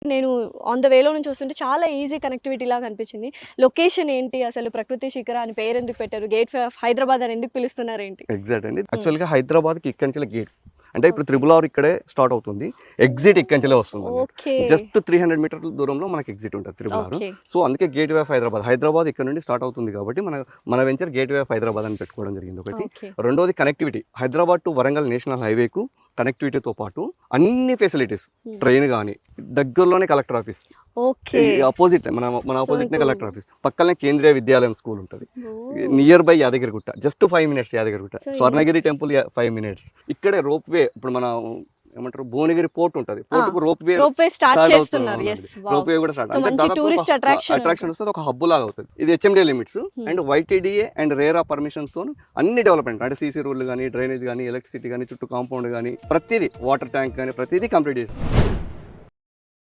నేను on the వేలో నుంచి వస్తుంటే చాలా ఈజీ కనెక్టివిటీ లాగా అనిపించింది. లొకేషన్ ఏంటి? అసలు ప్రకృతి శిఖర అని పేరెందుకు పెట్టారు? గేట్‌వే ఆఫ్ హైదరాబాద్ అని ఎందుకు పిలుస్తున్నారేంటి? ఎగ్జాక్ట్ అండి. యాక్చువల్‌గా హైదరాబాద్‌కి ఇక్కడి నుంచెల్లి గేట్. అంటే ఇప్పుడు త్రిబుల్ ఆర్ ఇక్కడే స్టార్ట్ అవుతుంది. ఎగ్జిట్ ఇక్కడి నుంచెల్లే వస్తుందండి. ఓకే. జస్ట్ 300 మీటర్ల దూరంలో మనకి ఎగ్జిట్ ఉంటుంది త్రిబుల్ ఆర్. ఓకే. సో అందుకే గేట్‌వే ఆఫ్ హైదరాబాద్. హైదరాబాద్ ఇక్కడ నుండి స్టార్ట్ అవుతుంది కాబట్టి మన వెంచర్ గేట్‌వే ఆఫ్ హైదరాబాద్ అని పెట్టుకోవడం జరిగింది ఒకటి. ఓకే. రెండోది connectivity. Hyderabad to Warangal national హైవేకు కనెక్టివిటీతో పాటు అన్ని ఫెసిలిటీస్, ట్రైన్ కానీ దగ్గరలోనే కలెక్టర్ ఆఫీస్, ఓకే. అపోజిట్ మన ఆపోజిట్నే ఇప్పుడు- కలెక్టర్ ఆఫీస్, పక్కనే కేంద్రీయ విద్యాలయం స్కూల్ ఉంటుంది. Oh! Near by Yadagirigutta, just 5 minutes Yadagirigutta. So, Swarnagiri temple 5 minutes. ఇక్కడే రోప్ వే, ఇప్పుడు మన ఏమంటారు భువనగిరి పోర్ట్ ఉంటుంది, పోర్టుకు rope way rope way start చేస్తున్నారు. yes. wow. రోప్ వే కూడా స్టార్ట్. So, అంటే మంచి దాదాపు టూరిస్ట్ అట్రాక్షన్. అట్రాక్షన్ వస్తుంది, ఒక హబ్ లాగా అవుతుంది. ఇది HMDA limits and YTDA and RERA permissions తో అన్ని డెవలప్మెంట్, అంటే సీసీ రోడ్లు కానీ, డ్రైనేజ్ కానీ, ఎలక్ట్రిసిటీ కానీ, చుట్టూ కాంపౌండ్ కానీ, ప్రతిదీ, వాటర్ ట్యాంక్ కానీ, ప్రతిదీ కంప్లీట్ చేసి